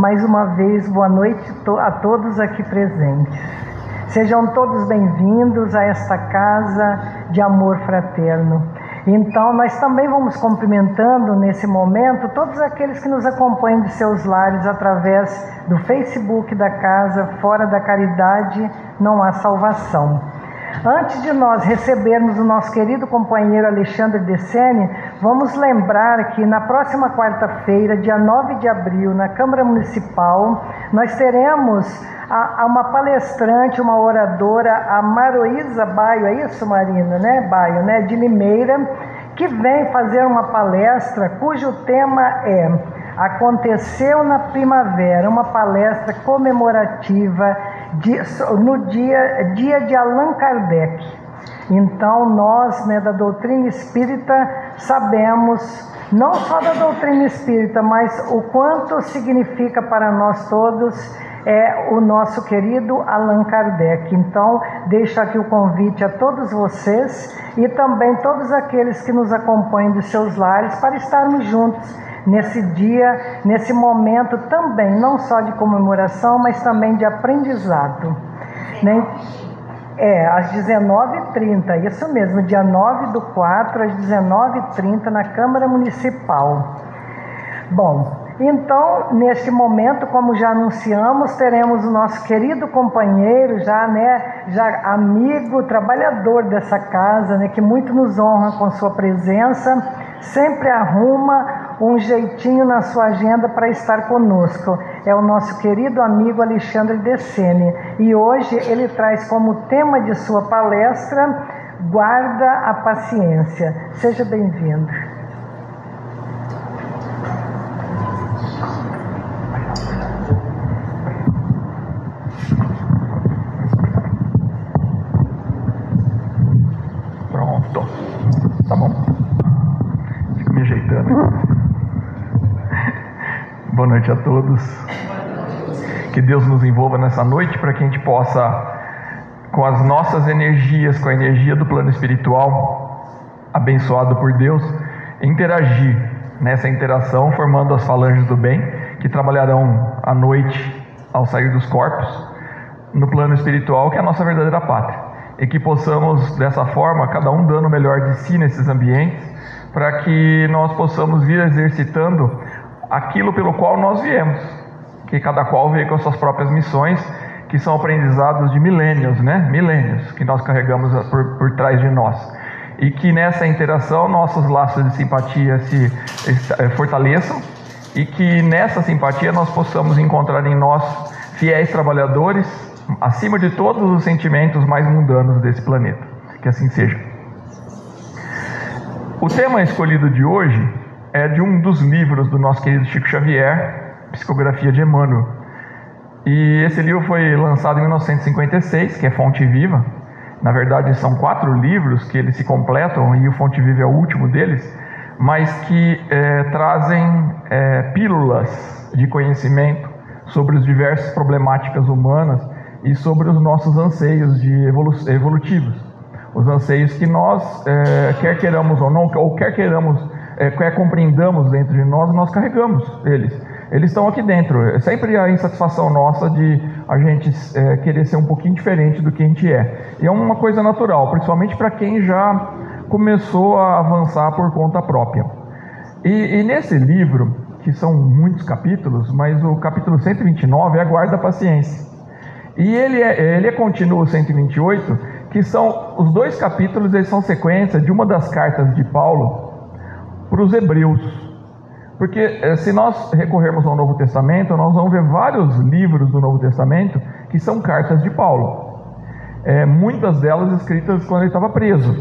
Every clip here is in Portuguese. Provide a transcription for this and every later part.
Mais uma vez, boa noite a todos aqui presentes. Sejam todos bem-vindos a esta casa de amor fraterno. Então, nós também vamos cumprimentando nesse momento todos aqueles que nos acompanham de seus lares através do Facebook da casa. Fora da caridade não há salvação. Antes de nós recebermos o nosso querido companheiro Alexandre Decene, vamos lembrar que na próxima quarta-feira, dia 9 de abril, na Câmara Municipal, nós teremos uma palestrante, uma oradora, a Maroísa Baio, é isso, Marina, né? Baio, né? De Limeira, que vem fazer uma palestra cujo tema é Aconteceu na Primavera, uma palestra comemorativa no dia de Allan Kardec. Então nós, da doutrina espírita, sabemos não só da doutrina espírita, mas o quanto significa para nós todos o nosso querido Allan Kardec. Então deixo aqui o convite a todos vocês e também todos aqueles que nos acompanham de seus lares para estarmos juntos nesse dia, nesse momento também, não só de comemoração, mas também de aprendizado. Às 19h30, isso mesmo, dia 9/4, às 19h30, na Câmara Municipal. Bom, então, neste momento, como já anunciamos, teremos o nosso querido companheiro, já amigo, trabalhador dessa casa, que muito nos honra com sua presença, sempre arruma um jeitinho na sua agenda para estar conosco. É o nosso querido amigo Alexandre Decene. E hoje ele traz como tema de sua palestra, Guarda a Paciência. Seja bem-vindo. Pronto. Tá bom. Fico me ajeitando. Boa noite a todos. Que Deus nos envolva nessa noite para que a gente possa, com as nossas energias, com a energia do plano espiritual, abençoado por Deus, interagir nessa interação, formando as falanges do bem, que trabalharão à noite ao sair dos corpos, no plano espiritual, que é a nossa verdadeira pátria. E que possamos, dessa forma, cada um dando o melhor de si nesses ambientes, para que nós possamos vir exercitando aquilo pelo qual nós viemos, que cada qual veio com as suas próprias missões, que são aprendizados de milênios, milênios que nós carregamos por trás de nós, e que nessa interação nossos laços de simpatia se fortaleçam, e que nessa simpatia nós possamos encontrar em nós fiéis trabalhadores, acima de todos os sentimentos mais mundanos desse planeta. Que assim seja. O tema escolhido de hoje é de um dos livros do nosso querido Chico Xavier, Psicografia de Emmanuel. E esse livro foi lançado em 1956, que é Fonte Viva. Na verdade, são 4 livros que eles se completam, e o Fonte Viva é o último deles, mas que trazem pílulas de conhecimento sobre as diversas problemáticas humanas e sobre os nossos anseios evolutivos. Os anseios que nós, quer queiramos ou não, ou quer queiramos, quer compreendamos dentro de nós carregamos eles. Eles estão aqui dentro. É sempre a insatisfação nossa de a gente querer ser um pouquinho diferente do que a gente é. E é uma coisa natural, principalmente para quem já começou a avançar por conta própria. E nesse livro, que são muitos capítulos, mas o capítulo 129 é a Guarda a Paciência. E ele é contínuo o 128, que são os 2 capítulos, eles são sequência de uma das cartas de Paulo para os Hebreus. Porque se nós recorrermos ao Novo Testamento, nós vamos ver vários livros do Novo Testamento que são cartas de Paulo. Muitas delas escritas quando ele estava preso.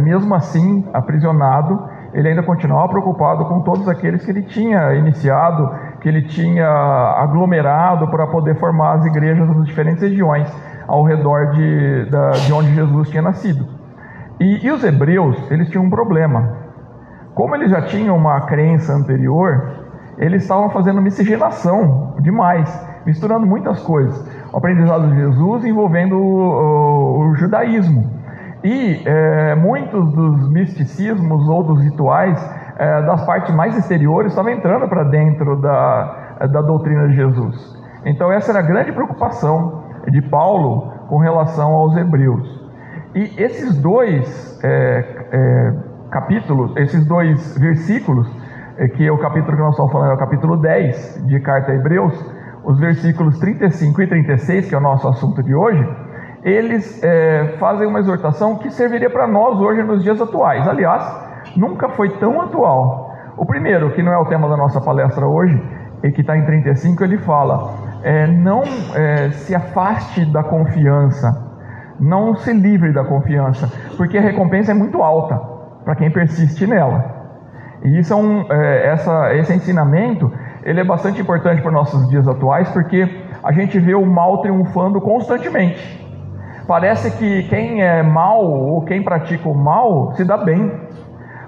Mesmo assim, aprisionado, ele ainda continuava preocupado com todos aqueles que ele tinha iniciado, que ele tinha aglomerado para poder formar as igrejas nas diferentes regiões ao redor de onde Jesus tinha nascido. E os hebreus, eles tinham um problema. Como eles já tinham uma crença anterior, eles estavam fazendo miscigenação demais, misturando muitas coisas. O aprendizado de Jesus envolvendo o judaísmo. E muitos dos misticismos ou dos rituais das partes mais exteriores estavam entrando para dentro da doutrina de Jesus. Então essa era a grande preocupação de Paulo com relação aos hebreus. E esses dois capítulos, esses dois versículos, que é o capítulo que nós estamos falando, é o capítulo 10 de Carta a Hebreus, os versículos 35 e 36, que é o nosso assunto de hoje, eles fazem uma exortação que serviria para nós hoje nos dias atuais. Aliás, nunca foi tão atual. O primeiro, que não é o tema da nossa palestra hoje, e que está em 35, ele fala: não se afaste da confiança, não se livre da confiança, porque a recompensa é muito alta para quem persiste nela. E isso esse ensinamento, ele é bastante importante para os nossos dias atuais, porque a gente vê o mal triunfando constantemente. Parece que quem é mal ou quem pratica o mal se dá bem.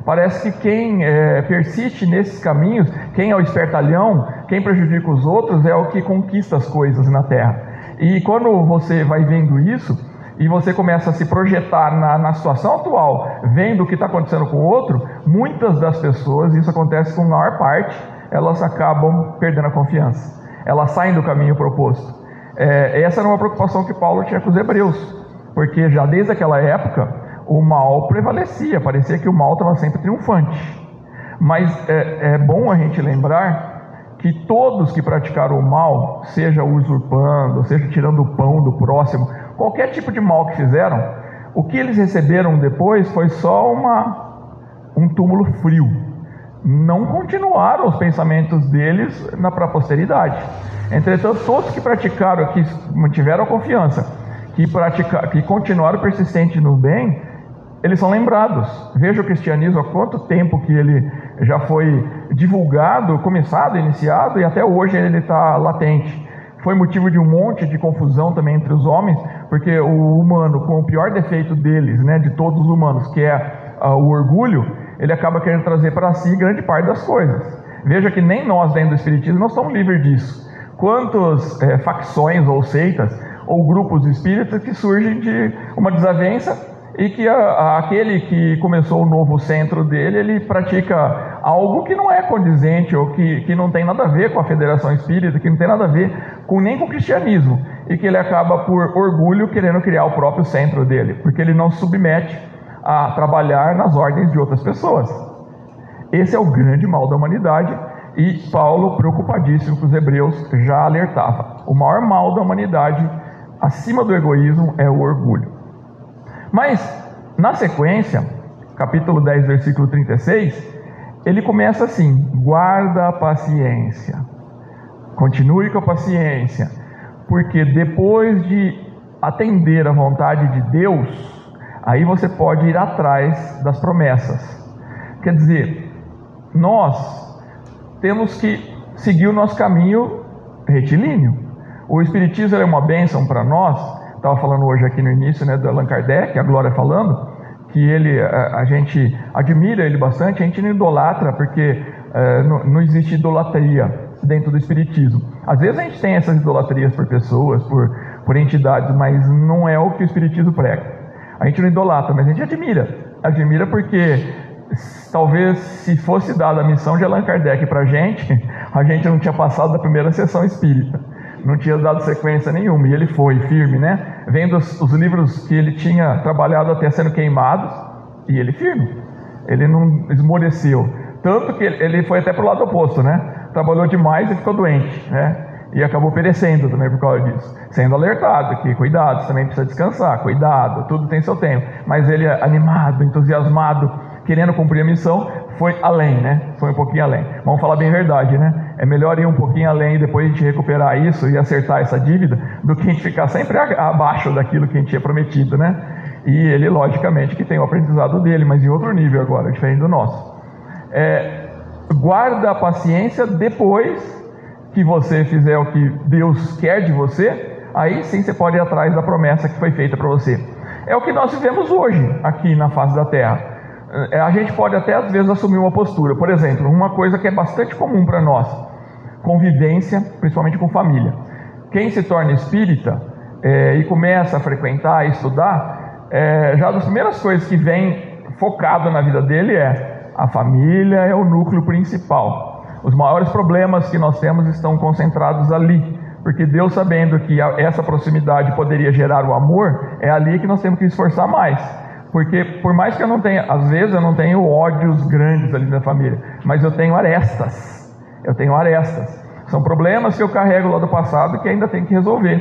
Parece que quem persiste nesses caminhos, quem é o espertalhão, quem prejudica os outros, é o que conquista as coisas na terra. E quando você vai vendo isso, e você começa a se projetar na situação atual, vendo o que está acontecendo com o outro, muitas das pessoas, isso acontece com a maior parte, elas acabam perdendo a confiança. Elas saem do caminho proposto. Essa era uma preocupação que Paulo tinha com os hebreus, porque já desde aquela época, o mal prevalecia, parecia que o mal estava sempre triunfante. Mas é bom a gente lembrar que todos que praticaram o mal, seja usurpando, seja tirando o pão do próximo, qualquer tipo de mal que fizeram, o que eles receberam depois foi só um túmulo frio. Não continuaram os pensamentos deles para a posteridade. Entretanto, todos que praticaram, que mantiveram a confiança, que continuaram persistentes no bem, eles são lembrados. Veja o cristianismo, há quanto tempo que ele já foi divulgado, começado, iniciado, e até hoje ele está latente. Foi motivo de um monte de confusão também entre os homens, porque o humano, com o pior defeito deles, né, de todos os humanos, que é o orgulho, ele acaba querendo trazer para si grande parte das coisas. Veja que nem nós, dentro do Espiritismo, nós somos livres disso. Quantas facções ou seitas, ou grupos espíritas que surgem de uma desavença, e que aquele que começou o novo centro dele, ele pratica algo que não é condizente, ou que não tem nada a ver com a Federação Espírita, que não tem nada a ver nem com o cristianismo, e que ele acaba, por orgulho, querendo criar o próprio centro dele, porque ele não se submete a trabalhar nas ordens de outras pessoas. Esse é o grande mal da humanidade, e Paulo, preocupadíssimo com os hebreus, já alertava: o maior mal da humanidade, acima do egoísmo, é o orgulho. Mas, na sequência, capítulo 10, versículo 36, ele começa assim: guarda a paciência, continue com a paciência, porque depois de atender a vontade de Deus, aí você pode ir atrás das promessas. Quer dizer, nós temos que seguir o nosso caminho retilíneo. O Espiritismo é uma bênção para nós. Estava falando hoje aqui no início, né, do Allan Kardec, a Glória falando, que a gente admira ele bastante, a gente não idolatra, porque não existe idolatria dentro do Espiritismo. Às vezes a gente tem essas idolatrias por pessoas, por entidades, mas não é o que o Espiritismo prega. A gente não idolatra, mas a gente admira porque talvez se fosse dada a missão de Allan Kardec para a gente não tinha passado da primeira sessão espírita. Não tinha dado sequência nenhuma, e ele foi firme, né? Vendo os livros que ele tinha trabalhado até sendo queimados, e ele firme, ele não esmoreceu. Tanto que ele foi até para o lado oposto, né? Trabalhou demais e ficou doente, né? E acabou perecendo também por causa disso. Sendo alertado que, cuidado, você também precisa descansar, cuidado, tudo tem seu tempo. Mas ele, animado, entusiasmado, querendo cumprir a missão, foi além, né? Foi um pouquinho além. Vamos falar bem a verdade, né? É melhor ir um pouquinho além e depois a gente recuperar isso e acertar essa dívida, do que a gente ficar sempre abaixo daquilo que a gente tinha prometido, né? E ele, logicamente, que tem o aprendizado dele, mas em outro nível agora, diferente do nosso. Guarda a paciência depois que você fizer o que Deus quer de você, aí sim você pode ir atrás da promessa que foi feita para você. É o que nós vivemos hoje, aqui na face da Terra. A gente pode até às vezes assumir uma postura. Por exemplo, uma coisa que é bastante comum para nós: convivência, principalmente com família. Quem se torna espírita e começa a frequentar e estudar, já das primeiras coisas que vem focado na vida dele a família é o núcleo principal. Os maiores problemas que nós temos estão concentrados ali, porque Deus, sabendo que essa proximidade poderia gerar o amor, é ali que nós temos que esforçar mais. Porque por mais que eu não tenha, às vezes eu não tenho ódios grandes ali na família, mas eu tenho arestas. São problemas que eu carrego lá do passado que ainda tenho que resolver.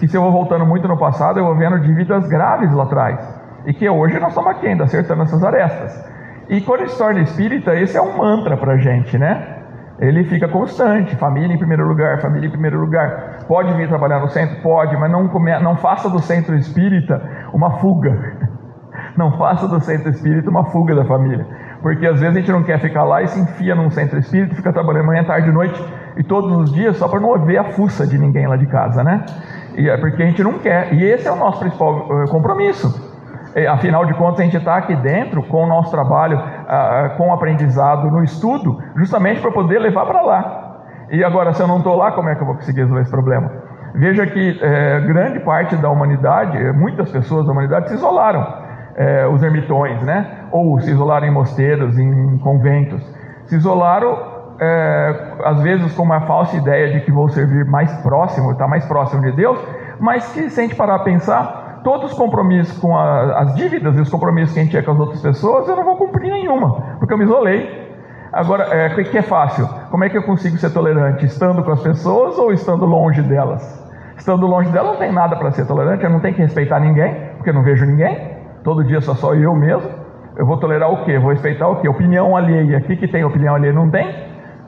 E se eu vou voltando muito no passado, eu vou vendo dívidas graves lá atrás. E que hoje nós estamos aqui ainda acertando essas arestas. E quando ele se torna espírita, esse é um mantra pra gente, né? Ele fica constante, família em primeiro lugar, família em primeiro lugar. Pode vir trabalhar no centro? Pode, mas não faça do centro espírita uma fuga. Não faça do centro espírita uma fuga da família. Porque às vezes a gente não quer ficar lá e se enfia num centro espírita, fica trabalhando manhã, tarde e noite, e todos os dias só para não ver a fuça de ninguém lá de casa, né? E é porque a gente não quer. E esse é o nosso principal compromisso. Afinal de contas, a gente está aqui dentro com o nosso trabalho, com o aprendizado no estudo, justamente para poder levar para lá. E agora, se eu não estou lá, como é que eu vou conseguir resolver esse problema? Veja que grande parte da humanidade, muitas pessoas da humanidade se isolaram, os ermitões, né? Ou se isolaram em mosteiros, em conventos. Se isolaram, às vezes com uma falsa ideia de que vou servir mais próximo, estar mais próximo de Deus, mas que, se a gente parar a pensar, todos os compromissos com as dívidas e os compromissos que a gente tinha com as outras pessoas, eu não vou cumprir nenhuma, porque eu me isolei. Agora, o que é fácil? Como é que eu consigo ser tolerante? Estando com as pessoas ou estando longe delas? Estando longe delas não tem nada para ser tolerante, eu não tenho que respeitar ninguém, porque eu não vejo ninguém, todo dia só eu mesmo. Eu vou tolerar o quê? Vou respeitar o quê? Opinião alheia. Aqui que tem opinião alheia não tem?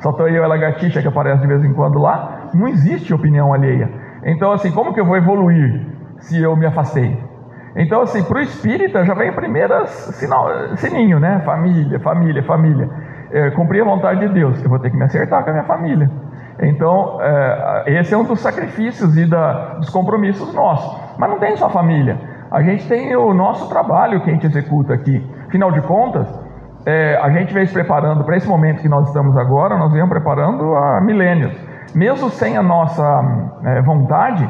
Só estou eu e a lagartixa que aparece de vez em quando lá. Não existe opinião alheia. Então, assim, como que eu vou evoluir se eu me afastei? Então, assim, para o espírita já vem o primeiro sininho, né? Família. Cumprir a vontade de Deus. Eu vou ter que me acertar com a minha família. Então, esse é um dos sacrifícios e dos compromissos nossos. Mas não tem só família. A gente tem o nosso trabalho que a gente executa aqui. Afinal de contas, a gente veio se preparando para esse momento que nós estamos agora, nós viemos preparando há milênios. Mesmo sem a nossa vontade,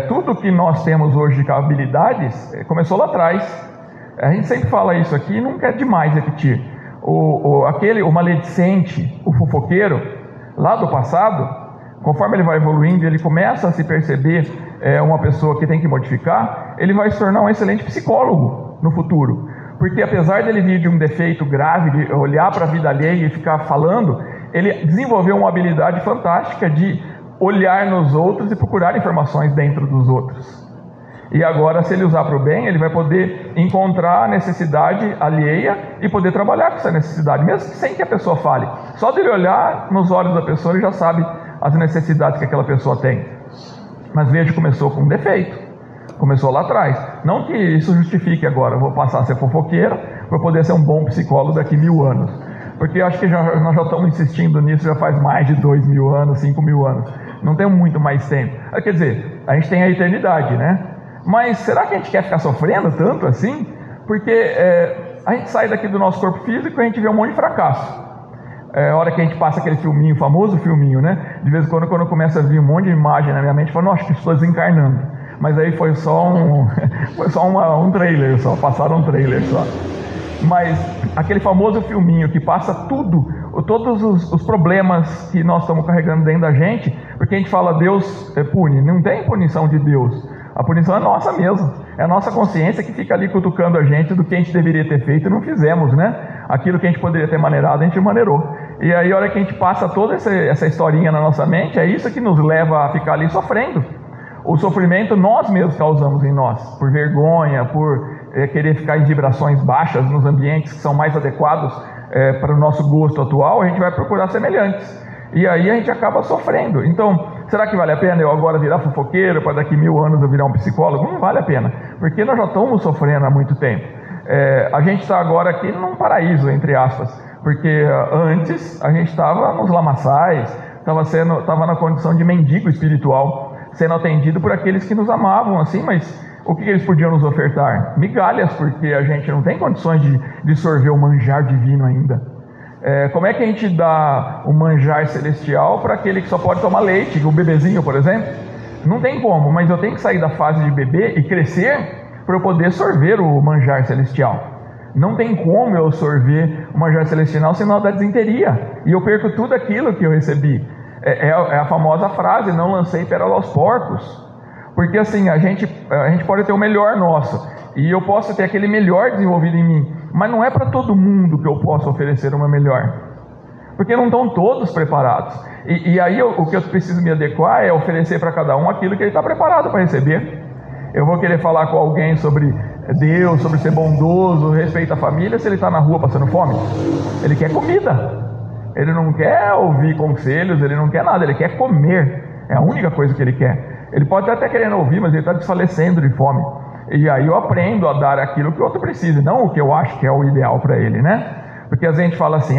tudo que nós temos hoje de habilidades começou lá atrás. A gente sempre fala isso aqui e nunca é demais repetir. O maledicente, o fofoqueiro, lá do passado, conforme ele vai evoluindo, ele começa a se perceber uma pessoa que tem que modificar, ele vai se tornar um excelente psicólogo no futuro. Porque apesar dele vir de um defeito grave, de olhar para a vida alheia e ficar falando, ele desenvolveu uma habilidade fantástica de olhar nos outros e procurar informações dentro dos outros. E agora, se ele usar para o bem, ele vai poder encontrar a necessidade alheia e poder trabalhar com essa necessidade, mesmo sem que a pessoa fale. Só dele olhar nos olhos da pessoa, ele já sabe as necessidades que aquela pessoa tem. Mas veja, começou com um defeito. Começou lá atrás. Não que isso justifique agora, eu vou passar a ser fofoqueiro para poder ser um bom psicólogo daqui 1000 anos. Porque eu acho que nós já estamos insistindo nisso já faz mais de 2000 anos, 5000 anos. Não temos muito mais tempo. Quer dizer, a gente tem a eternidade, né? Mas será que a gente quer ficar sofrendo tanto assim? Porque a gente sai daqui do nosso corpo físico e a gente vê um monte de fracasso. A hora que a gente passa aquele filminho, famoso filminho, né? De vez em quando eu começo a vir um monte de imagem na minha mente, eu falo, nossa, que estou desencarnando. Mas aí foi só um trailer, só passaram um trailer só. Mas aquele famoso filminho que passa todos os problemas que nós estamos carregando dentro da gente, porque a gente fala Deus pune, não tem punição de Deus. A punição é nossa mesmo, é a nossa consciência que fica ali cutucando a gente do que a gente deveria ter feito e não fizemos, né? Aquilo que a gente poderia ter maneirado, a gente maneirou. E aí a hora que a gente passa toda essa historinha na nossa mente, é isso que nos leva a ficar ali sofrendo. O sofrimento nós mesmos causamos em nós, por vergonha, por querer ficar em vibrações baixas nos ambientes que são mais adequados para o nosso gosto atual, a gente vai procurar semelhantes. E aí a gente acaba sofrendo. Então, será que vale a pena eu agora virar fofoqueiro para daqui 1000 anos eu virar um psicólogo? Não vale a pena, porque nós já estamos sofrendo há muito tempo. A gente está agora aqui num paraíso, entre aspas, porque antes a gente estava nos lamaçais, estava na condição de mendigo espiritual, sendo atendido por aqueles que nos amavam, assim, mas o que eles podiam nos ofertar? Migalhas, porque a gente não tem condições de sorver o manjar divino ainda. Como é que a gente dá o manjar celestial para aquele que só pode tomar leite, o bebezinho, por exemplo? Não tem como, mas eu tenho que sair da fase de bebê e crescer para eu poder sorver o manjar celestial. Não tem como eu sorver uma joia celestial senão da desinteria. E eu perco tudo aquilo que eu recebi. É a famosa frase, não lancei pérola aos porcos. Porque assim, a gente pode ter o melhor nosso. E eu posso ter aquele melhor desenvolvido em mim. Mas não é para todo mundo que eu posso oferecer uma melhor. Porque não estão todos preparados. E aí o que eu preciso me adequar é oferecer para cada um aquilo que ele está preparado para receber. Eu vou querer falar com alguém sobre Deus, sobre ser bondoso, respeito à família, se ele está na rua passando fome. Ele quer comida. Ele não quer ouvir conselhos, ele não quer nada, ele quer comer. É a única coisa que ele quer. Ele pode estar até querendo ouvir, mas ele está desfalecendo de fome. E aí eu aprendo a dar aquilo que o outro precisa, não o que eu acho que é o ideal para ele, né? Porque a gente fala assim,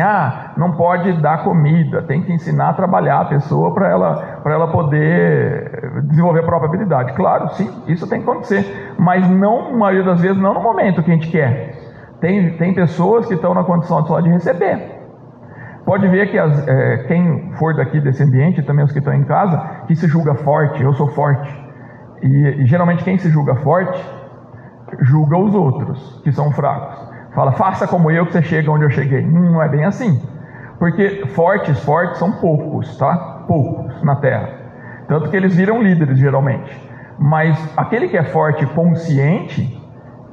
não pode dar comida, tem que ensinar a trabalhar a pessoa para ela poder desenvolver a própria habilidade. Claro, sim, isso tem que acontecer, mas não, na maioria das vezes, não no momento que a gente quer. Tem pessoas que estão na condição só de receber. Pode ver que quem for daqui desse ambiente, também os que estão em casa, que se julga forte, eu sou forte. E geralmente quem se julga forte, julga os outros, que são fracos. Fala, faça como eu que você chega onde eu cheguei. Não é bem assim. Porque fortes são poucos, tá? Poucos na Terra. Tanto que eles viram líderes, geralmente. Mas aquele que é forte e consciente,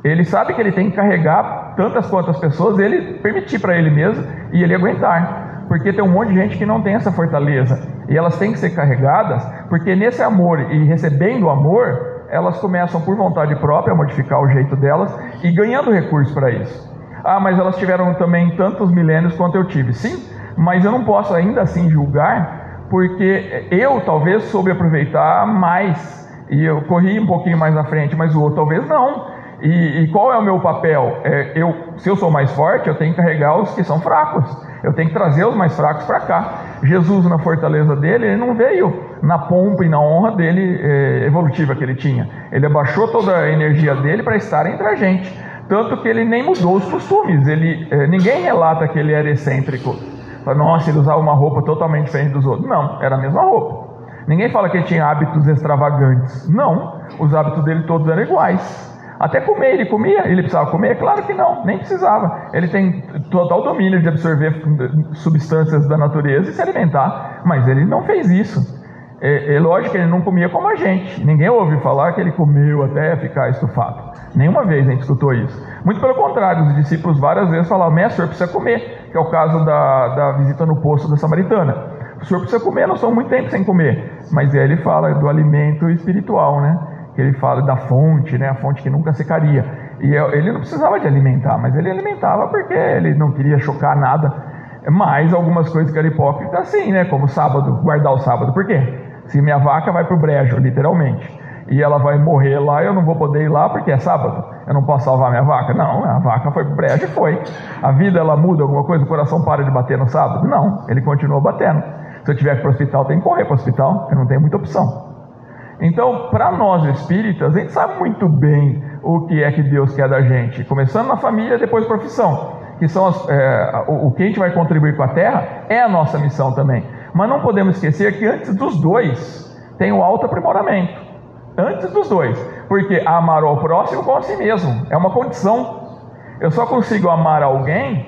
ele sabe que ele tem que carregar tantas quantas pessoas, ele permitir para ele mesmo e ele aguentar. Porque tem um monte de gente que não tem essa fortaleza. E elas têm que ser carregadas, porque nesse amor e recebendo amor, elas começam por vontade própria a modificar o jeito delas e ganhando recursos para isso. Mas elas tiveram também tantos milênios quanto eu tive. Sim, mas eu não posso ainda assim julgar, porque eu talvez soube aproveitar mais, e eu corri um pouquinho mais na frente, mas o outro talvez não. E qual é o meu papel? Se eu sou mais forte, eu tenho que carregar os que são fracos. Eu tenho que trazer os mais fracos para cá. Jesus, na fortaleza dele, ele não veio na pompa e na honra dele evolutiva que ele tinha. Ele abaixou toda a energia dele para estar entre a gente. Tanto que ele nem mudou os costumes. Ninguém relata que ele era excêntrico. Fala, nossa, ele usava uma roupa totalmente diferente dos outros. Não, era a mesma roupa. Ninguém fala que ele tinha hábitos extravagantes. Não, os hábitos dele todos eram iguais. Até comer, ele comia, ele precisava comer? Claro que não, nem precisava. Ele tem total domínio de absorver substâncias da natureza e se alimentar, mas ele não fez isso. É lógico que ele não comia como a gente. Ninguém ouve falar que ele comeu até ficar estufado. Nenhuma vez a gente escutou isso. Muito pelo contrário, os discípulos várias vezes falavam, mestre, o senhor precisa comer, que é o caso da visita no poço da Samaritana. O senhor precisa comer, nós estamos muito tempo sem comer. Mas aí ele fala do alimento espiritual, né? Ele fala da fonte, né? A fonte que nunca secaria. E ele não precisava de alimentar, mas ele alimentava porque ele não queria chocar nada. Mas algumas coisas que era hipócrita, assim, né? Como sábado, guardar o sábado. Por quê? Se minha vaca vai para o brejo, literalmente, e ela vai morrer lá, eu não vou poder ir lá porque é sábado. Eu não posso salvar minha vaca? Não, a vaca foi para o brejo e foi. A vida, ela muda alguma coisa? O coração para de bater no sábado? Não, ele continua batendo. Se eu tiver que ir para o hospital, tem que correr para o hospital. Eu não tenho muita opção. Então, para nós espíritas, a gente sabe muito bem o que é que Deus quer da gente, começando na família, depois profissão, que são o que a gente vai contribuir com a Terra, é a nossa missão também. Mas não podemos esquecer que antes dos dois tem o autoaprimoramento. Antes dos dois, porque amar ao próximo com a si mesmo é uma condição. Eu só consigo amar alguém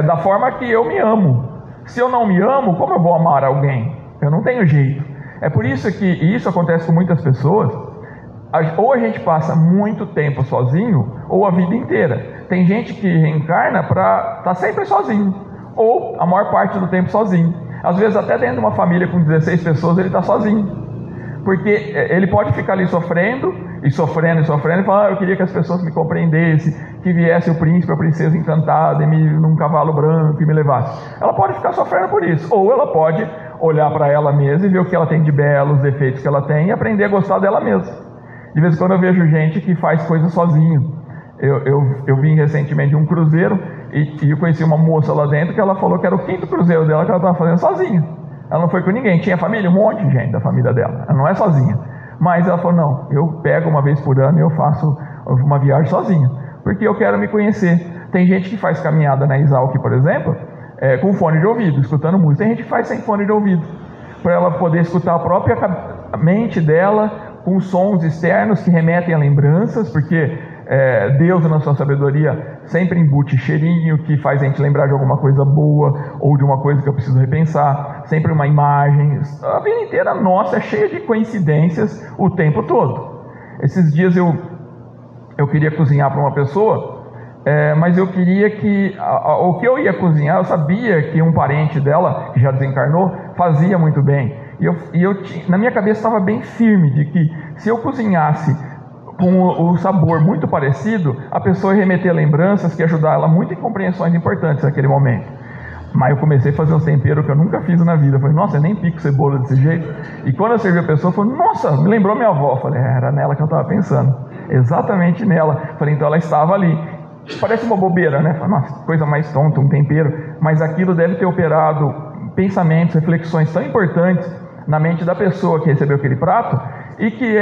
da forma que eu me amo. Se eu não me amo, como eu vou amar alguém? Eu não tenho jeito. É por isso que isso acontece com muitas pessoas. Ou a gente passa muito tempo sozinho, ou a vida inteira. Tem gente que reencarna para estar sempre sozinho, ou a maior parte do tempo sozinho. Às vezes até dentro de uma família com 16 pessoas ele está sozinho, porque ele pode ficar ali sofrendo e falar, eu queria que as pessoas me compreendessem, que viesse o príncipe, a princesa encantada num cavalo branco e me levasse. Ela pode ficar sofrendo por isso, ou ela pode olhar para ela mesma e ver o que ela tem de belo, os defeitos que ela tem, e aprender a gostar dela mesma. De vez em quando eu vejo gente que faz coisas sozinho. Eu vim recentemente de um cruzeiro e eu conheci uma moça lá dentro que ela falou que era o 5º cruzeiro dela que ela estava fazendo sozinha. Ela não foi com ninguém, tinha família, um monte de gente da família dela, ela não é sozinha. Mas ela falou, não, eu pego uma vez por ano e eu faço uma viagem sozinha, porque eu quero me conhecer. Tem gente que faz caminhada na Exalc, por exemplo, com fone de ouvido, escutando música. Tem gente que faz sem fone de ouvido, para ela poder escutar a própria mente dela, com sons externos que remetem a lembranças, porque Deus, na sua sabedoria, sempre embute cheirinho que faz a gente lembrar de alguma coisa boa ou de uma coisa que eu preciso repensar, sempre uma imagem. A vida inteira nossa é cheia de coincidências o tempo todo. Esses dias eu queria cozinhar para uma pessoa, mas eu queria que o que eu ia cozinhar, eu sabia que um parente dela, que já desencarnou, fazia muito bem. Na minha cabeça estava bem firme de que se eu cozinhasse com o sabor muito parecido, a pessoa ia remeter lembranças que ia ajudar ela muito em compreensões importantes naquele momento. Mas eu comecei a fazer uns temperos que eu nunca fiz na vida. Eu falei, nossa, eu nem pico cebola desse jeito. E quando eu servi a pessoa, eu falei, nossa, me lembrou minha avó. Eu falei, era nela que eu estava pensando. Exatamente nela. Eu falei, então ela estava ali. Parece uma bobeira, né? Falei, nossa, coisa mais tonta, um tempero. Mas aquilo deve ter operado pensamentos, reflexões tão importantes na mente da pessoa que recebeu aquele prato, e que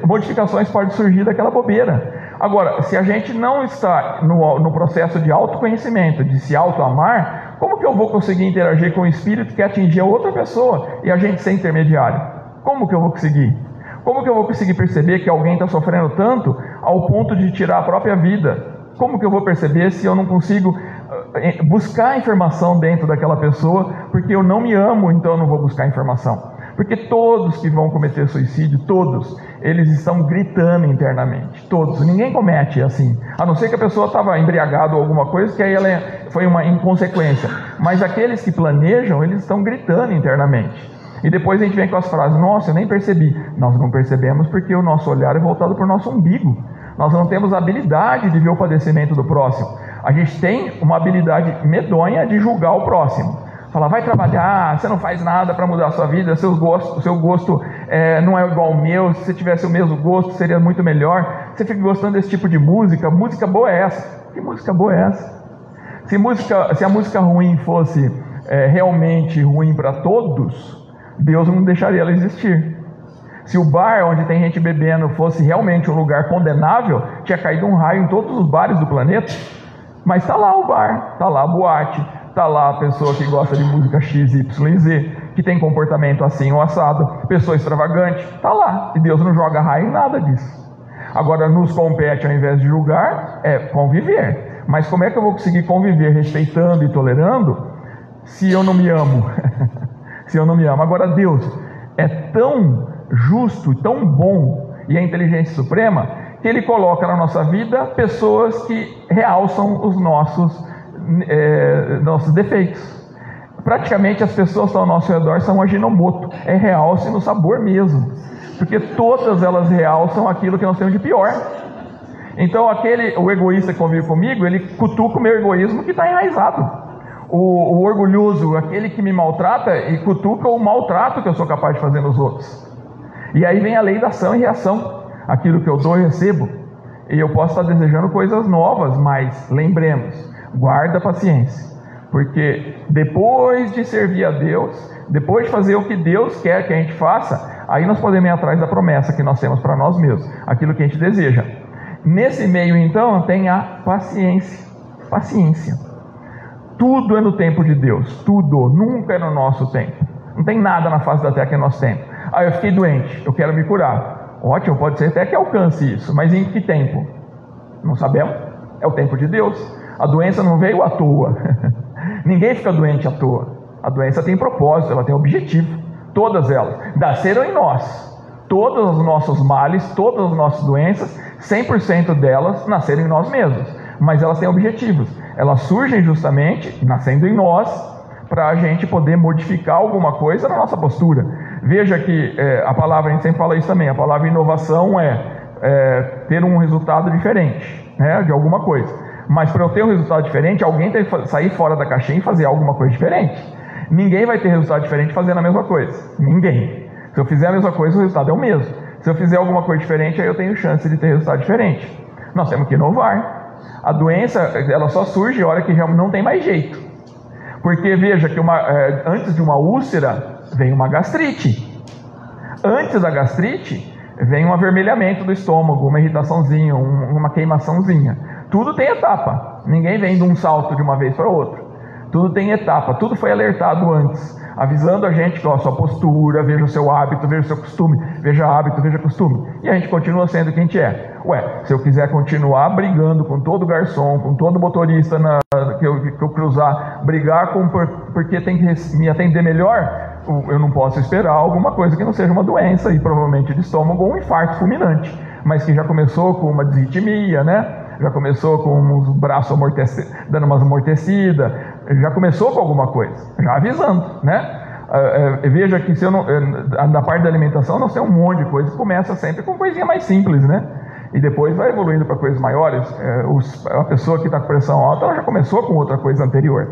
modificações podem surgir daquela bobeira. Agora, se a gente não está no processo de autoconhecimento, de se auto-amar, como que eu vou conseguir interagir com o espírito que atingiu outra pessoa e a gente ser intermediário? Como que eu vou conseguir? Como que eu vou conseguir perceber que alguém está sofrendo tanto ao ponto de tirar a própria vida? Como que eu vou perceber se eu não consigo buscar informação dentro daquela pessoa, porque eu não me amo, então eu não vou buscar informação? Porque todos que vão cometer suicídio, todos, eles estão gritando internamente. Todos. Ninguém comete assim. A não ser que a pessoa estava embriagada ou alguma coisa, que aí ela foi uma inconsequência. Mas aqueles que planejam, eles estão gritando internamente. E depois a gente vem com as frases, nossa, eu nem percebi. Nós não percebemos porque o nosso olhar é voltado para o nosso umbigo. Nós não temos a habilidade de ver o padecimento do próximo. A gente tem uma habilidade medonha de julgar o próximo. Fala, vai trabalhar, você não faz nada para mudar a sua vida, o seu gosto não é igual ao meu, se você tivesse o mesmo gosto seria muito melhor. Você fica gostando desse tipo de música boa é essa? Que música boa é essa? Se a música ruim fosse realmente ruim para todos, Deus não deixaria ela existir. Se o bar onde tem gente bebendo fosse realmente um lugar condenável, tinha caído um raio em todos os bares do planeta. Mas está lá o bar, está lá a boate, está lá a pessoa que gosta de música X, Y, Z, que tem comportamento assim ou assado, pessoa extravagante, está lá. E Deus não joga raio em nada disso. Agora nos compete, ao invés de julgar, conviver. Mas como é que eu vou conseguir conviver respeitando e tolerando se eu não me amo? Se eu não me amo. Agora Deus é tão justo, tão bom, e a inteligência suprema, que Ele coloca na nossa vida pessoas que realçam os nossos defeitos. Praticamente as pessoas que estão ao nosso redor são Ajinomoto, realce no sabor mesmo, porque todas elas realçam aquilo que nós temos de pior. Então o egoísta que convive comigo, ele cutuca o meu egoísmo que está enraizado. O orgulhoso, aquele que me maltrata, e cutuca o maltrato que eu sou capaz de fazer nos outros. E aí vem a lei da ação e reação. Aquilo que eu dou eu recebo. E eu posso estar desejando coisas novas, mas lembremos, guarda a paciência. Porque depois de servir a Deus, depois de fazer o que Deus quer que a gente faça, aí nós podemos ir atrás da promessa que nós temos para nós mesmos, aquilo que a gente deseja. Nesse meio, então, tem a paciência. Paciência. Tudo é no tempo de Deus, tudo, nunca é no nosso tempo. Não tem nada na face da terra que é nosso tempo. Eu fiquei doente, eu quero me curar. Ótimo, pode ser até que alcance isso, mas em que tempo? Não sabemos, é o tempo de Deus. A doença não veio à toa. Ninguém fica doente à toa. A doença tem propósito, ela tem objetivo. Todas elas nasceram em nós. Todos os nossos males, todas as nossas doenças, 100% delas nasceram em nós mesmos. Mas elas têm objetivos. Elas surgem justamente, nascendo em nós, para a gente poder modificar alguma coisa na nossa postura. Veja que a palavra, a gente sempre fala isso também, a palavra inovação é ter um resultado diferente, né, de alguma coisa. Mas para eu ter um resultado diferente, alguém tem que sair fora da caixinha e fazer alguma coisa diferente. Ninguém vai ter resultado diferente fazendo a mesma coisa. Ninguém. Se eu fizer a mesma coisa, o resultado é o mesmo. Se eu fizer alguma coisa diferente, aí eu tenho chance de ter resultado diferente. Nós temos que inovar. A doença, ela só surge a hora que já não tem mais jeito. Porque veja que antes de uma úlcera, vem uma gastrite. Antes da gastrite, vem um avermelhamento do estômago, uma irritaçãozinha, uma queimaçãozinha. Tudo tem etapa. Ninguém vem de um salto de uma vez para outra. Tudo tem etapa, tudo foi alertado antes, avisando a gente que a sua postura, veja o seu hábito, veja o seu costume, veja hábito, veja costume. E a gente continua sendo quem a gente é. Ué, se eu quiser continuar brigando com todo garçom, com todo motorista que eu cruzar, brigar porque tem que me atender melhor, eu não posso esperar alguma coisa que não seja uma doença, e provavelmente de estômago ou um infarto fulminante, mas que já começou com uma desritmia, né? Já começou com os braços dando umas amortecidas, já começou com alguma coisa, já avisando, né? Veja que se eu não, na parte da alimentação nós temos um monte de coisa, começa sempre com coisinha mais simples, né? E depois vai evoluindo para coisas maiores. A pessoa que está com pressão alta, ela já começou com outra coisa anterior.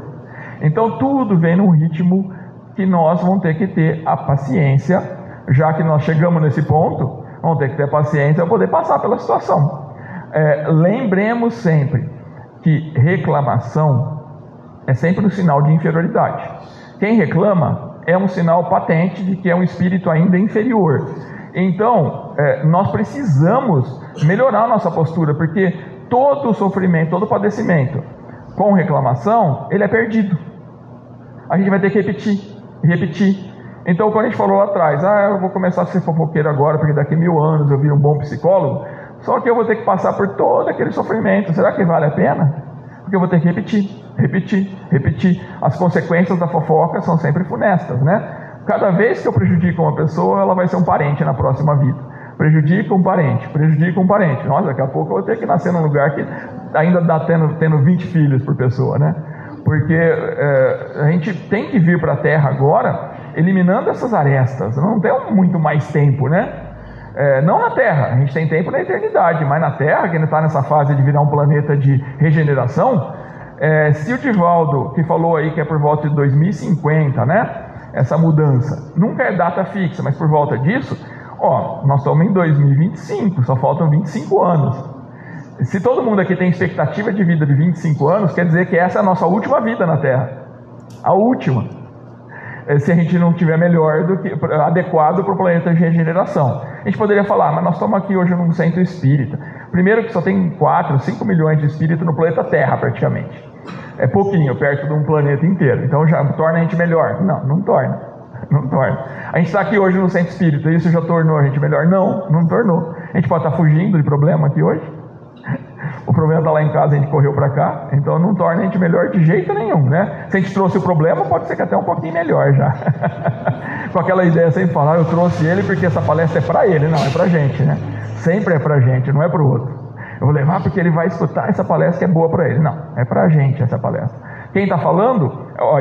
Então tudo vem num ritmo que nós vamos ter que ter a paciência, já que nós chegamos nesse ponto, vamos ter que ter paciência para poder passar pela situação. Lembremos sempre que reclamação é sempre um sinal de inferioridade. Quem reclama é um sinal patente de que é um espírito ainda inferior. Então, nós precisamos melhorar a nossa postura, porque todo sofrimento, todo padecimento com reclamação, ele é perdido. A gente vai ter que repetir. Então, quando a gente falou lá atrás, eu vou começar a ser fofoqueiro agora, porque daqui a 1000 anos eu viro um bom psicólogo, só que eu vou ter que passar por todo aquele sofrimento. Será que vale a pena? Porque eu vou ter que repetir. As consequências da fofoca são sempre funestas, né? Cada vez que eu prejudico uma pessoa, ela vai ser um parente na próxima vida. Prejudica um parente. Nossa, daqui a pouco eu vou ter que nascer num lugar que ainda dá tendo 20 filhos por pessoa, né? Porque a gente tem que vir para a Terra agora eliminando essas arestas. Não tem muito mais tempo, né? Não na Terra, a gente tem tempo na eternidade, mas na Terra, que ainda está nessa fase de virar um planeta de regeneração, se o Divaldo, que falou aí que é por volta de 2050, né, essa mudança, nunca é data fixa, mas por volta disso, nós estamos em 2025, só faltam 25 anos. Se todo mundo aqui tem expectativa de vida de 25 anos, quer dizer que essa é a nossa última vida na Terra, a última. Se a gente não tiver melhor do que adequado para o planeta de regeneração. A gente poderia falar, mas nós estamos aqui hoje num centro espírita. Primeiro que só tem 4, 5 milhões de espíritos no planeta Terra, praticamente. É pouquinho, perto de um planeta inteiro. Então já torna a gente melhor? Não torna. A gente está aqui hoje no centro espírita, isso já tornou a gente melhor? Não tornou. A gente pode estar fugindo de problema aqui hoje. O problema está lá em casa, a gente correu para cá, então não torna a gente melhor de jeito nenhum, né? Se a gente trouxe o problema, pode ser que até um pouquinho melhor já. Com aquela ideia sempre falar, eu trouxe ele porque essa palestra é para ele, não, é para a gente, né? Sempre é para a gente, não é para o outro. Eu vou levar porque ele vai escutar essa palestra que é boa para ele. Não, é para a gente essa palestra. Quem está falando,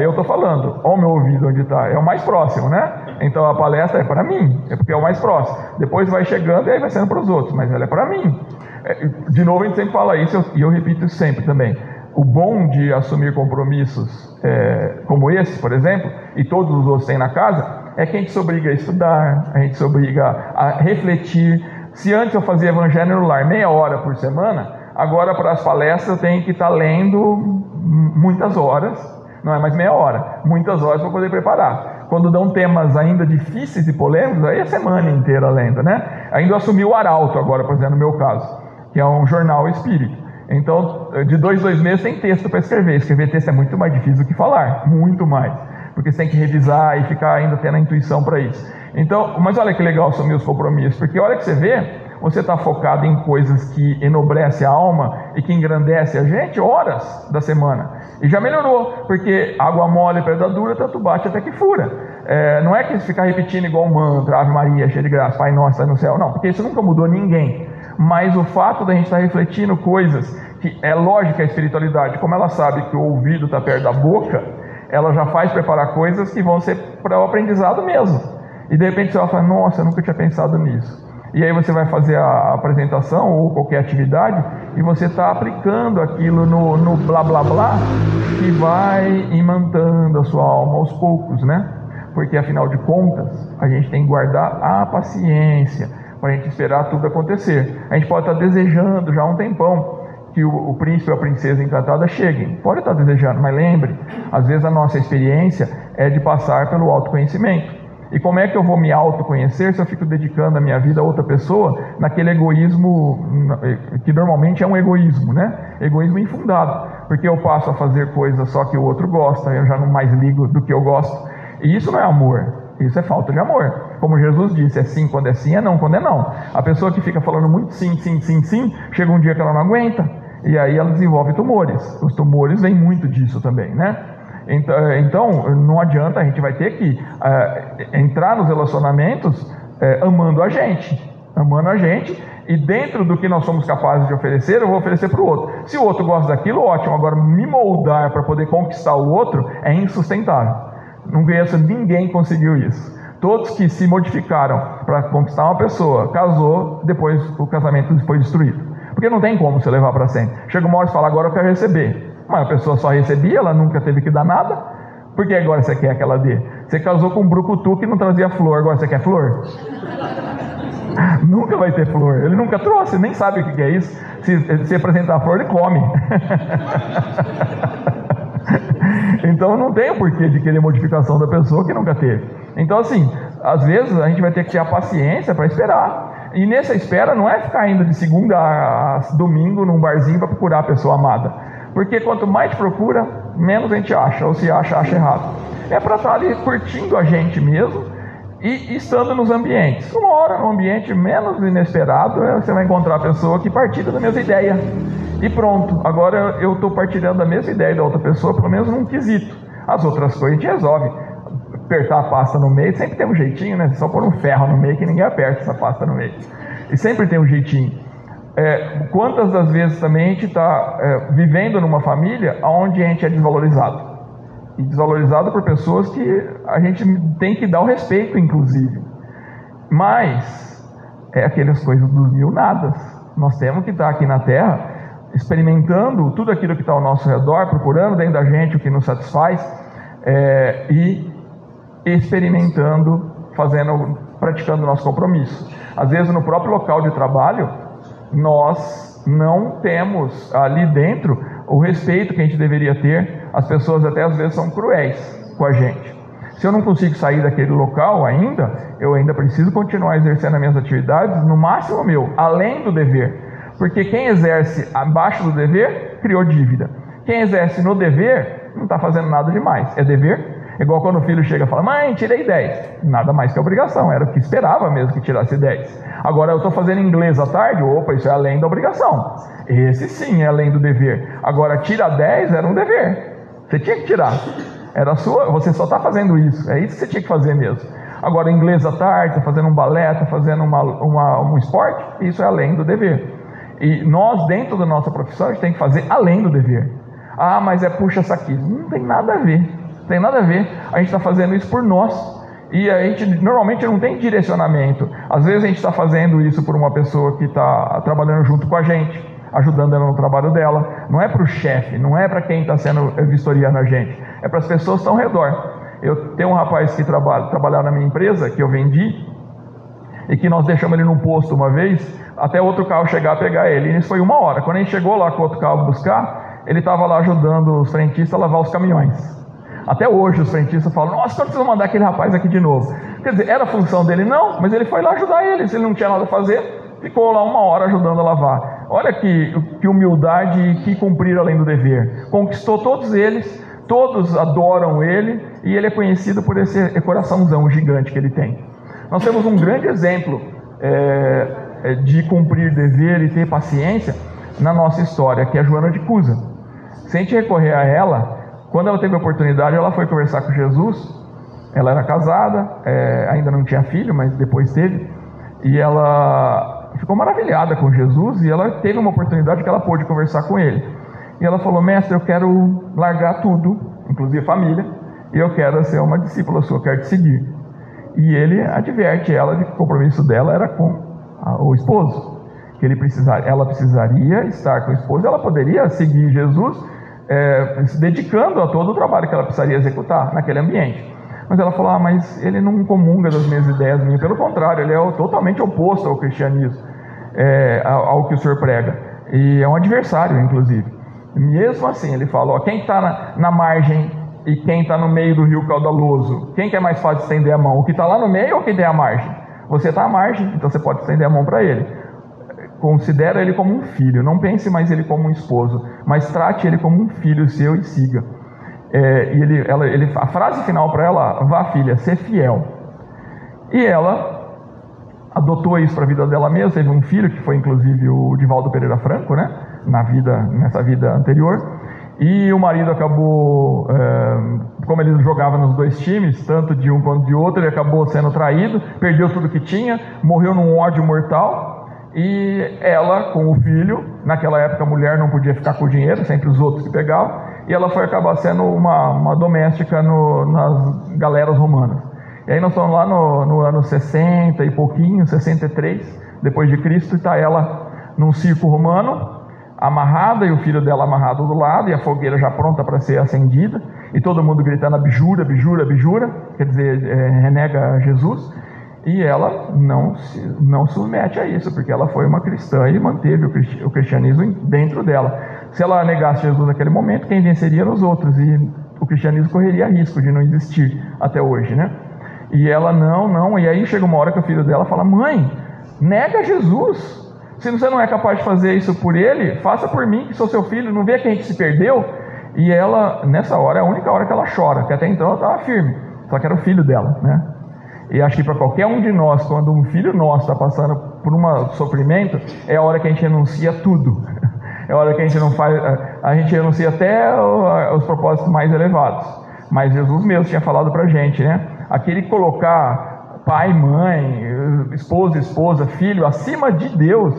eu estou falando, o meu ouvido onde está, é o mais próximo, né? Então a palestra é para mim, é porque é o mais próximo. Depois vai chegando e aí vai sendo para os outros, mas ela é para mim. De novo, a gente sempre fala isso, e eu repito isso sempre também. O bom de assumir compromissos como esse, por exemplo, e todos os outros têm na casa, é que a gente se obriga a estudar, a gente se obriga a refletir. Se antes eu fazia evangelho no lar meia hora por semana, agora para as palestras eu tenho que estar lendo muitas horas, não é mais meia hora, muitas horas para poder preparar. Quando dão temas ainda difíceis e polêmicos, aí é a semana inteira lendo, né? Ainda eu assumi o Arauto agora, por exemplo, no meu caso, que é um jornal espírita. Então, de 2 meses tem texto para escrever. Escrever texto é muito mais difícil do que falar, muito mais, porque você tem que revisar e ficar ainda tendo a intuição para isso. Então, mas olha que legal assumir os compromissos, porque olha que você vê, você está focado em coisas que enobrecem a alma e que engrandecem a gente horas da semana. E já melhorou, porque água mole, pedra dura, tanto bate até que fura. Não é que ficar repetindo igual um mantra, Ave Maria, cheia de graça, Pai Nosso, está no céu. Não, porque isso nunca mudou ninguém. Mas o fato da gente estar refletindo coisas que é lógica a espiritualidade, como ela sabe que o ouvido está perto da boca, ela já faz preparar coisas que vão ser para o aprendizado mesmo. E de repente você vai falar, nossa, eu nunca tinha pensado nisso. E aí você vai fazer a apresentação ou qualquer atividade e você está aplicando aquilo no blá blá blá, que vai imantando a sua alma aos poucos, né? Porque afinal de contas a gente tem que guardar a paciência para a gente esperar tudo acontecer. A gente pode estar desejando já há um tempão que o príncipe ou a princesa encantada cheguem. Pode estar desejando, mas lembre, às vezes a nossa experiência é de passar pelo autoconhecimento. E como é que eu vou me autoconhecer se eu fico dedicando a minha vida a outra pessoa naquele egoísmo que normalmente é um egoísmo, né? Egoísmo infundado, porque eu passo a fazer coisas só que o outro gosta, eu já não mais ligo do que eu gosto. E isso não é amor, isso é falta de amor. Como Jesus disse, é sim quando é sim, é não quando é não. A pessoa que fica falando muito sim, sim, sim, sim, chega um dia que ela não aguenta, e aí ela desenvolve tumores. Os tumores vêm muito disso também, né? Então, não adianta, a gente vai ter que entrar nos relacionamentos amando a gente, e dentro do que nós somos capazes de oferecer, eu vou oferecer para o outro. Se o outro gosta daquilo, ótimo. Agora, me moldar para poder conquistar o outro é insustentável. Não conheço ninguém que conseguiu isso. Todos que se modificaram para conquistar uma pessoa, casou, depois o casamento foi destruído. Porque não tem como você levar para sempre. Chega uma hora e fala, agora eu quero receber. Mas a pessoa só recebia, ela nunca teve que dar nada. Por que agora você quer que ela dê? Você casou com um brucutu que não trazia flor, agora você quer flor? Nunca vai ter flor. Ele nunca trouxe, nem sabe o que é isso. Se apresentar flor, ele come. Então não tem o porquê de querer modificação da pessoa que nunca teve. Então assim, às vezes a gente vai ter que ter a paciência para esperar. E nessa espera não é ficar indo de segunda a domingo num barzinho para procurar a pessoa amada. Porque quanto mais procura, menos a gente acha, ou se acha errado. É para estar ali curtindo a gente mesmo e estando nos ambientes. Uma hora, no ambiente menos inesperado, você vai encontrar a pessoa que partilha da mesma ideia. E pronto, agora eu estou partilhando da mesma ideia da outra pessoa, pelo menos num quesito. As outras coisas a gente resolve. Apertar a pasta no meio, sempre tem um jeitinho, né? Só pôr um ferro no meio que ninguém aperta essa pasta no meio. E sempre tem um jeitinho. Quantas das vezes também a gente está vivendo numa família onde a gente é desvalorizado. E desvalorizado por pessoas que a gente tem que dar o respeito, inclusive. Mas é aquelas coisas dos mil nadas. Nós temos que estar aqui na Terra experimentando tudo aquilo que está ao nosso redor, procurando dentro da gente o que nos satisfaz, e experimentando, praticando o nosso compromisso. Às vezes no próprio local de trabalho, nós não temos ali dentro o respeito que a gente deveria ter. As pessoas até às vezes são cruéis com a gente. Se eu não consigo sair daquele local ainda, eu ainda preciso continuar exercendo as minhas atividades, no máximo meu, além do dever. Porque quem exerce abaixo do dever, criou dívida. Quem exerce no dever, não está fazendo nada demais. É dever. É igual quando o filho chega e fala, mãe, tirei 10. Nada mais que obrigação, era o que esperava mesmo que tirasse 10. Agora eu estou fazendo inglês à tarde, opa, isso é além da obrigação. Esse sim é além do dever. Agora tira 10 era um dever. Você tinha que tirar. Era sua, você só está fazendo isso. É isso que você tinha que fazer mesmo. Agora inglês à tarde, está fazendo um balé, está fazendo um esporte, isso é além do dever. E nós, dentro da nossa profissão, a gente tem que fazer além do dever. Ah, mas é puxa-saquismo. Não tem nada a ver. Tem nada a ver. A gente está fazendo isso por nós. E a gente normalmente não tem direcionamento. Às vezes a gente está fazendo isso por uma pessoa que está trabalhando junto com a gente, ajudando ela no trabalho dela. Não é para o chefe, não é para quem está sendo vistoriando a gente. É para as pessoas que estão ao redor. Eu tenho um rapaz que trabalhava na minha empresa, que eu vendi, e que nós deixamos ele num posto uma vez, até outro carro chegar a pegar ele. E isso foi 1 hora. Quando a gente chegou lá com outro carro buscar, ele estava lá ajudando os frentistas a lavar os caminhões. Até hoje os frentistas falam, nossa, quando vocês vão mandar aquele rapaz aqui de novo? Quer dizer, era a função dele? Não, mas ele foi lá ajudar eles. Ele não tinha nada a fazer, ficou lá 1 hora ajudando a lavar. Olha que humildade e que cumprir além do dever. Conquistou todos eles, todos adoram ele, e ele é conhecido por esse coraçãozão gigante que ele tem. Nós temos um grande exemplo de cumprir dever e ter paciência na nossa história, que é a Joana de Cusa. Se a gente recorrer a ela, quando ela teve a oportunidade, ela foi conversar com Jesus. Ela era casada, ainda não tinha filho, mas depois teve. E ela ficou maravilhada com Jesus, e ela teve uma oportunidade que ela pôde conversar com ele. E ela falou, mestre, eu quero largar tudo, inclusive família, e eu quero ser uma discípula sua, eu quero te seguir. E ele adverte ela de que o compromisso dela era com o esposo, que ela precisaria estar com o esposo. Ela poderia seguir Jesus, se dedicando a todo o trabalho que ela precisaria executar naquele ambiente. Mas ela falou, mas ele não comunga das minhas ideias minhas, pelo contrário, ele é totalmente oposto ao cristianismo, ao que o senhor prega, e é um adversário, inclusive. Mesmo assim, ele falou, quem está na margem e quem está no meio do rio caudaloso, quem que é mais fácil estender a mão? O que está lá no meio ou quem tem a margem? Você está à margem, então você pode estender a mão para ele. Considera ele como um filho, não pense mais ele como um esposo, mas trate ele como um filho seu e siga. A frase final para ela: vá, filha, ser fiel. E ela adotou isso para a vida dela mesma. Teve um filho que foi inclusive o Divaldo Pereira Franco, né? Nessa vida anterior. E o marido acabou, como ele jogava nos dois times, tanto de um quanto de outro, ele acabou sendo traído, perdeu tudo que tinha, morreu num ódio mortal. E ela, com o filho, naquela época a mulher não podia ficar com o dinheiro, sempre os outros que pegavam, e ela foi acabar sendo uma doméstica nas galeras romanas. E aí nós estamos lá no ano 60 e pouquinho, 63 depois de Cristo, e está ela num circo romano, amarrada, e o filho dela amarrado do lado, e a fogueira já pronta para ser acendida, e todo mundo gritando: abjura, abjura, abjura, quer dizer, renega Jesus. E ela não submete a isso, porque ela foi uma cristã e manteve o cristianismo dentro dela. Se ela negasse Jesus naquele momento, quem venceria eram os outros, e o cristianismo correria risco de não existir até hoje, né? E ela não, e aí chega uma hora que o filho dela fala: mãe, nega Jesus. Se você não é capaz de fazer isso por ele, faça por mim, que sou seu filho. Não vê que a gente se perdeu? E ela, nessa hora, é a única hora que ela chora, que até então ela estava firme, só que era o filho dela, né? E acho que para qualquer um de nós, quando um filho nosso está passando por um sofrimento, é a hora que a gente renuncia tudo. É a hora que a gente renuncia até os propósitos mais elevados. Mas Jesus mesmo tinha falado para a gente, né? Aquele colocar pai, mãe, esposo, esposa, filho acima de Deus,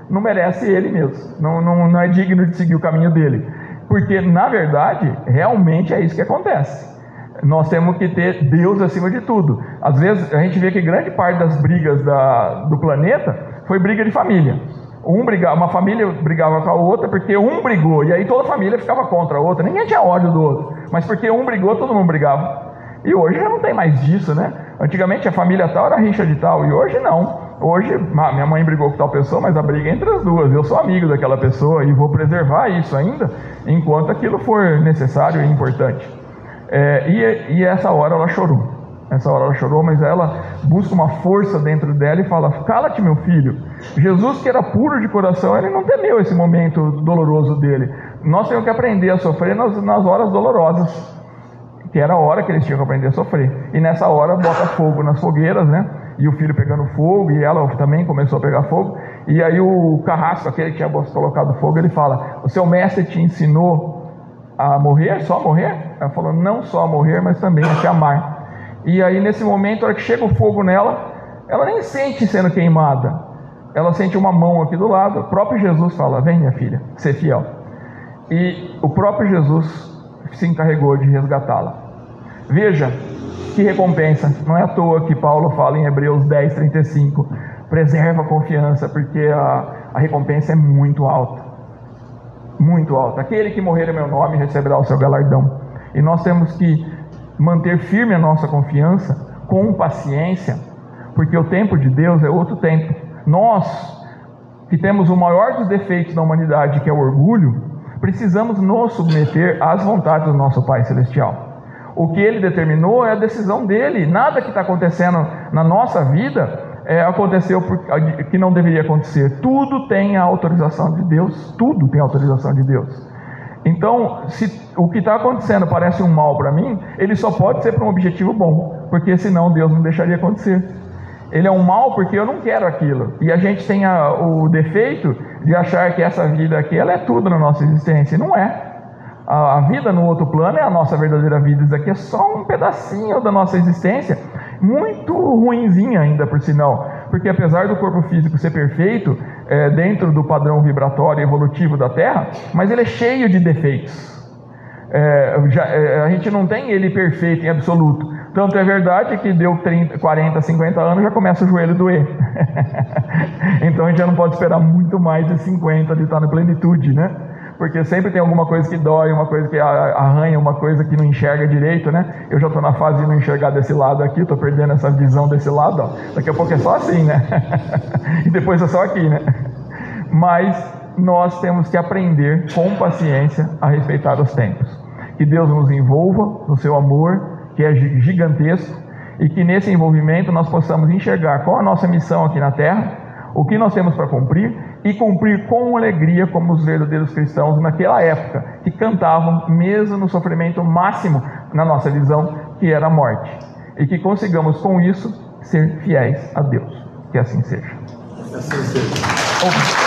não merece ele mesmo. Não é digno de seguir o caminho dele. Porque, na verdade, realmente é isso que acontece. Nós temos que ter Deus acima de tudo. Às vezes a gente vê que grande parte das brigas do planeta foi briga de família. Uma família brigava com a outra porque um brigou, e aí toda a família ficava contra a outra. Ninguém tinha ódio do outro, mas porque um brigou, todo mundo brigava. E hoje já não tem mais disso, né? Antigamente a família tal era rixa de tal, e hoje não. Hoje minha mãe brigou com tal pessoa, mas a briga é entre as duas. Eu sou amigo daquela pessoa e vou preservar isso ainda enquanto aquilo for necessário e importante. E essa hora ela chorou. Mas ela busca uma força dentro dela e fala: cala-te, meu filho. Jesus, que era puro de coração, ele não temeu esse momento doloroso dele. Nós temos que aprender a sofrer nas horas dolorosas, que era a hora que eles tinham que aprender a sofrer. E nessa hora bota fogo nas fogueiras, né? E o filho pegando fogo, e ela também começou a pegar fogo. E aí o carrasco, aquele que tinha colocado fogo, ele fala: o seu mestre te ensinou a morrer, só a morrer? Ela falou: não só a morrer, mas também a te amar. E aí nesse momento, a hora que chega o fogo nela, ela nem sente sendo queimada, ela sente uma mão aqui do lado. O próprio Jesus fala: vem, minha filha, ser fiel. E o próprio Jesus se encarregou de resgatá-la. Veja que recompensa. Não é à toa que Paulo fala em Hebreus 10:35: preserva a confiança, porque a recompensa é muito alta. Muito alta. Aquele que morrer em meu nome receberá o seu galardão. E nós temos que manter firme a nossa confiança com paciência, porque o tempo de Deus é outro tempo. Nós, que temos o maior dos defeitos da humanidade, que é o orgulho, precisamos nos submeter às vontades do nosso Pai Celestial. O que Ele determinou é a decisão dEle. Nada que está acontecendo na nossa vida aconteceu que não deveria acontecer. Tudo tem a autorização de Deus. Tudo tem a autorização de Deus. Então, se o que está acontecendo parece um mal para mim, ele só pode ser para um objetivo bom, porque senão Deus não deixaria acontecer. Ele é um mal porque eu não quero aquilo. E a gente tem o defeito de achar que essa vida aqui ela é tudo na nossa existência. E não é. A vida no outro plano é a nossa verdadeira vida. Isso aqui é só um pedacinho da nossa existência, muito ruinzinha ainda, por sinal. Porque apesar do corpo físico ser perfeito, dentro do padrão vibratório evolutivo da Terra, mas ele é cheio de defeitos. A gente não tem ele perfeito em absoluto. Tanto é verdade que deu 30, 40, 50 anos, já começa o joelho doer. Então a gente já não pode esperar muito mais de 50 de estar na plenitude, né? Porque sempre tem alguma coisa que dói, uma coisa que arranha, uma coisa que não enxerga direito, né? Eu já estou na fase de não enxergar desse lado aqui, estou perdendo essa visão desse lado, ó. Daqui a pouco é só assim, né? E depois é só aqui, né? Mas nós temos que aprender com paciência a respeitar os tempos. Que Deus nos envolva no seu amor, que é gigantesco, e que nesse envolvimento nós possamos enxergar qual a nossa missão aqui na Terra, o que nós temos para cumprir, e cumprir com alegria como os verdadeiros cristãos naquela época, que cantavam mesmo no sofrimento máximo, na nossa visão, que era a morte. E que consigamos com isso ser fiéis a Deus. Que assim seja. Que assim seja.